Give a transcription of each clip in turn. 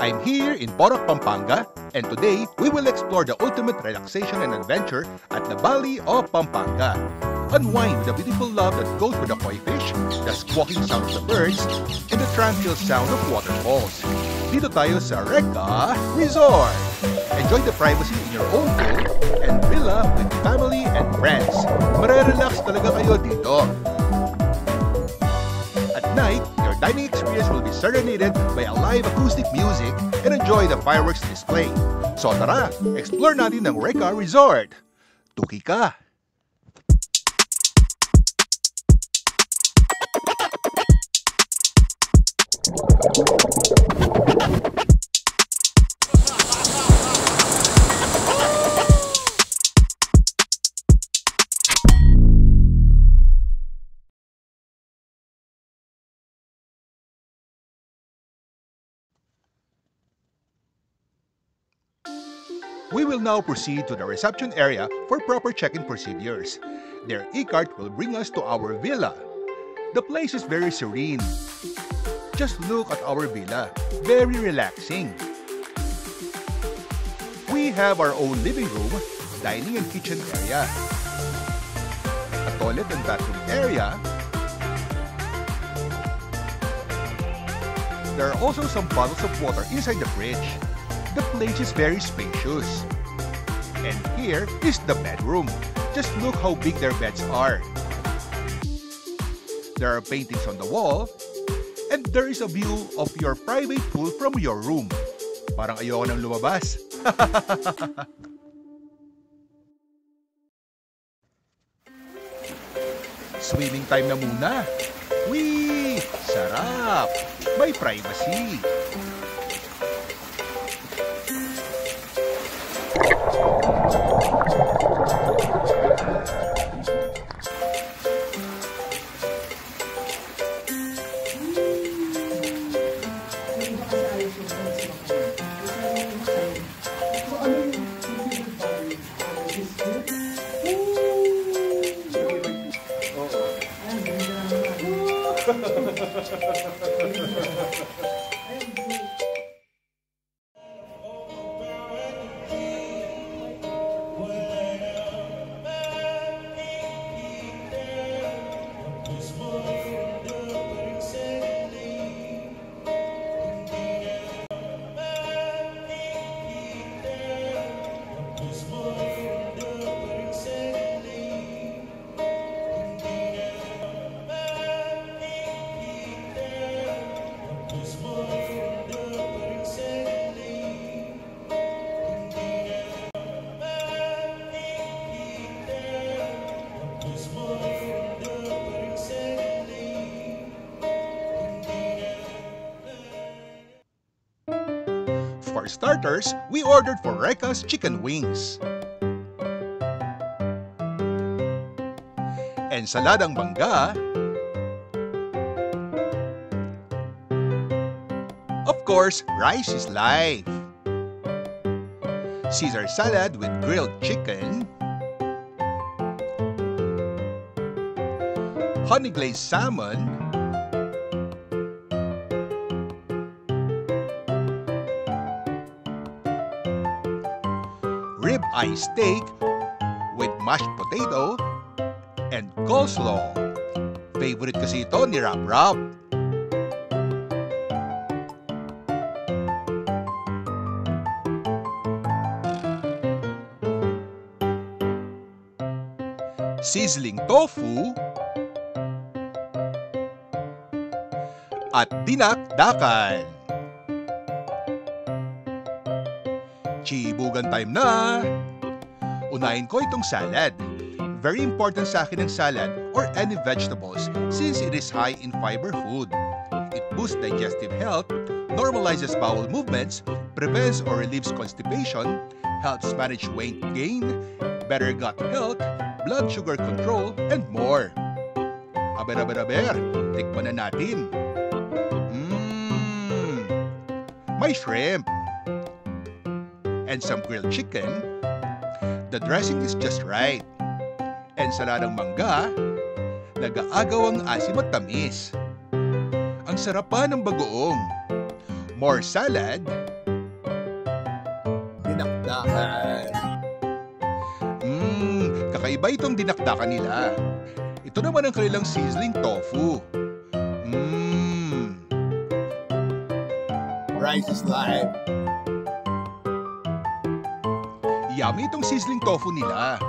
I'm here in Porac, Pampanga, and today we will explore the ultimate relaxation and adventure at the Valley of Pampanga. Unwind with the beautiful love that goes with the koi fish, the squawking sound of the birds, and the tranquil sound of waterfalls. Dito tayo sa Reka Resort. Enjoy the privacy in your own pool and villa with family and friends. Marerelax talaga kayo dito. At night, your dining experience will be serenaded by a live acoustic music and enjoy the fireworks display. So tara, explore natin ng Reka Resort. Tuki ka! We will now proceed to the reception area for proper check-in procedures. Their e-cart will bring us to our villa. The place is very serene. Just look at our villa. Very relaxing. We have our own living room, dining and kitchen area, a toilet and bathroom area. There are also some bottles of water inside the fridge. The place is very spacious. And here is the bedroom. Just look how big their beds are. There are paintings on the wall. And there is a view of your private pool from your room. Parang ayoko nang lumabas. Swimming time na muna. Whee! Sarap! May privacy. For starters, we ordered for Reka's chicken wings, ensaladang mangga, of course, rice is life, Caesar salad with grilled chicken, honey glazed salmon, rib-eye steak with mashed potato and coleslaw. Favorite kasi ito ni Rap Rap. Sizzling tofu at dinakdakan. Chibugan time na! Unahin ko itong salad. Very important sa akin ang salad or any vegetables since it is high in fiber food. It boosts digestive health, normalizes bowel movements, prevents or relieves constipation, helps manage weight gain, better gut health, blood sugar control, and more. Aber, tikman na natin. May shrimp and some grilled chicken. The dressing is just right. Ensaladang mangga, nag-aagaw ang asim at tamis. Ang sarap pa ng bagoong. More salad, dinakdakan. Kakaiba itong dinakdakan nila. Ito naman ang kanilang sizzling tofu. Rice is live. Yummy itong sizzling tofu nila.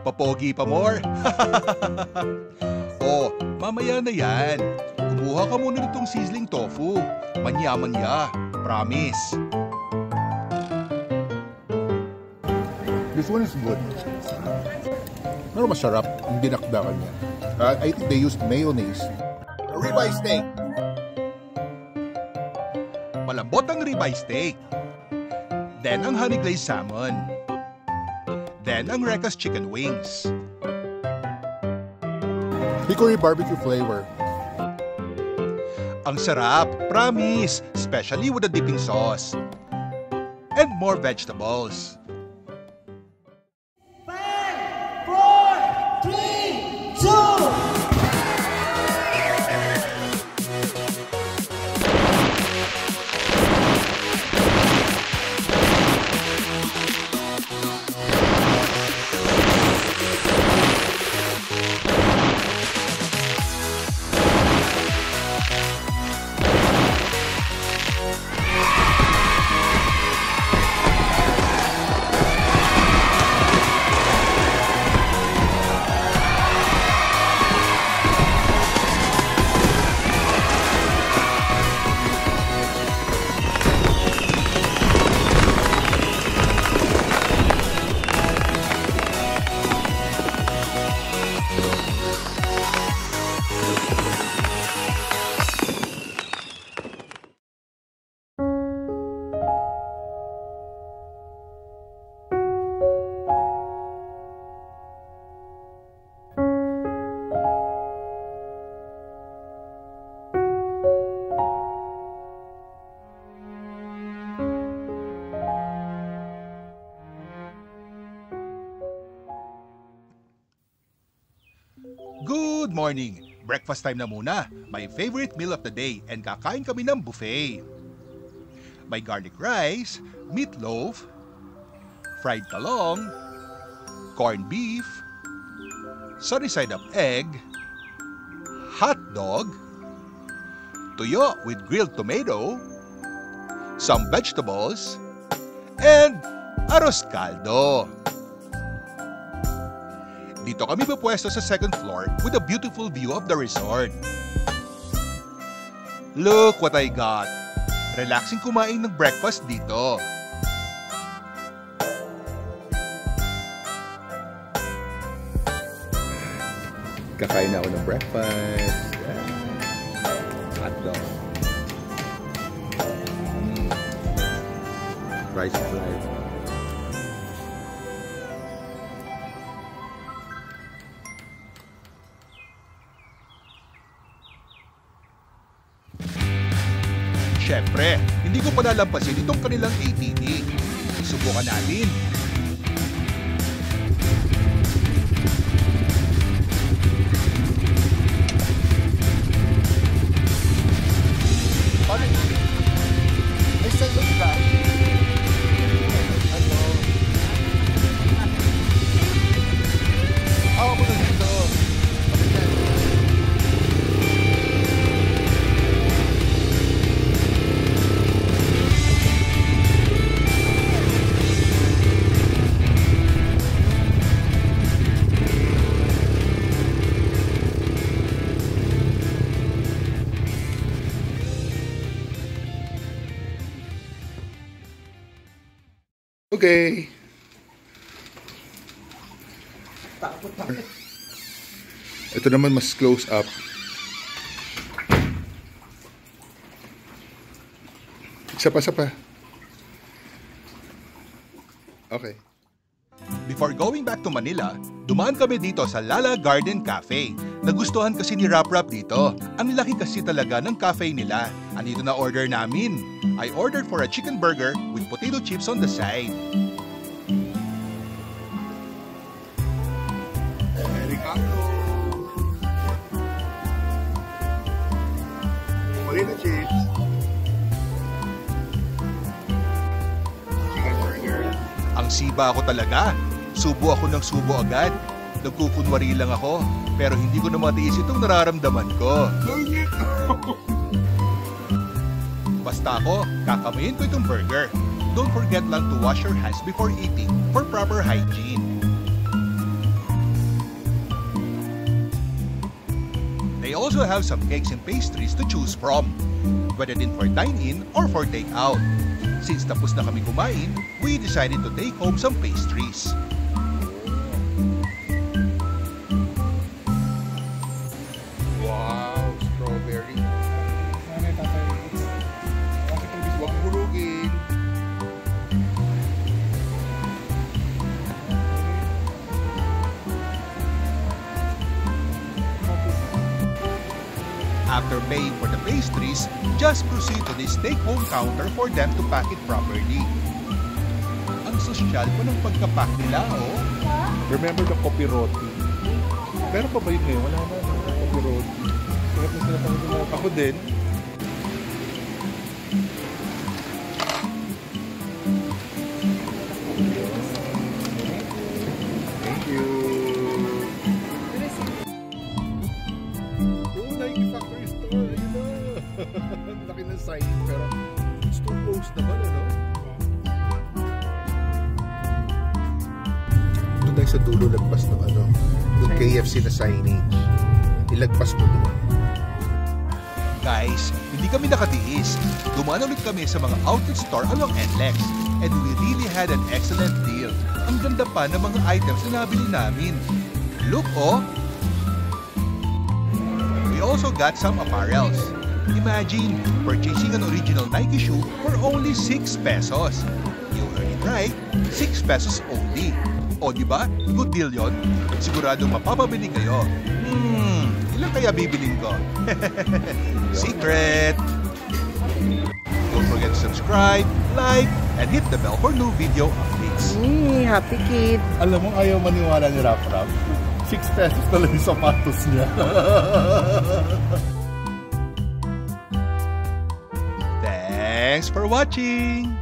Papogi pa more. Oh, mamaya na yan. Kumuha ka muna nitong sizzling tofu. Manya-manya. Promise. This one is good. Pero masarap yung dinakdakan niya. I think they used mayonnaise. A ribeye steak. Malambot ang ribeye steak. Then ang honey glazed salmon. Then ang Reka's chicken wings. Hickory barbecue flavor. Ang sarap, promise, especially with the dipping sauce. And more vegetables. 5, 4, 3, 2. Good morning! Breakfast time na muna. My favorite meal of the day and kakain kami ng buffet. May garlic rice, meatloaf, fried talong, corned beef, sunny side up egg, hot dog, tuyo with grilled tomato, some vegetables, and arroz caldo. Dito kami pupwesto sa second floor with a beautiful view of the resort. Look what I got! Relaxing kumain ng breakfast dito. Kakain na ako ng breakfast. Hot dog. Rice is live. Siyempre, hindi ko palalampasin itong kanilang ATV. Subukan natin. May salud ba? Ano? Ako muna dito. Okay. Ito naman mas close up. Isa pa. Okay. Before going back to Manila, dumaan kami dito sa Lala Garden Cafe. Nagustuhan kasi ni Rap dito. Ang laki kasi talaga ng cafe nila. Andito na order namin. I ordered for a chicken burger with potato chips on the side. Potato chips. Chicken burger. Ang Siba ako talaga. Subo ako ng subo agad. Nagkukunwari lang ako, pero hindi ko na matiis itong nararamdaman ko. Basta ako, kakamayin ko itong burger. Don't forget lang to wash your hands before eating for proper hygiene. They also have some cakes and pastries to choose from, whether din for dine-in or for take-out. Since tapos na kami kumain, we decided to take home some pastries. Wow, strawberry. Huwag bulugin. After paying for the pastries, just proceed to this take-home counter for them to pack it properly. Ang sosyal po ng pagkapack nila, oh. Remember the coffee roti? Pero pa ba yun ngayon? Wala na coffee roti. Sarap na sila pang ako din. Thank you. Oh, Nike Factory Store. Ayun na. Laki ng sign, pero it's too close naman, ano? Doon tayo sa dulo, lagpas ng ano, yung KFC na signage. Ilagpas mo doon. Guys, hindi kami nakatiis. Dumaan ulit kami sa mga outlet store along NLEX, and we really had an excellent deal. Ang ganda pa ng mga items na nabili namin. Look, oh! We also got some apparels. Imagine purchasing an original Nike shoe for only 6 pesos. You heard it right, 6 pesos only. O diba? Good deal yon. Siguradong mapapabili kayo. Ilan kaya bibilin ko? Secret! Don't forget to subscribe, like, and hit the bell for new video updates. Happy kid. Alam mo, ayaw maniwala ni Rap Rap. 6 pesos na lang yung sapatos niya. Thanks for watching!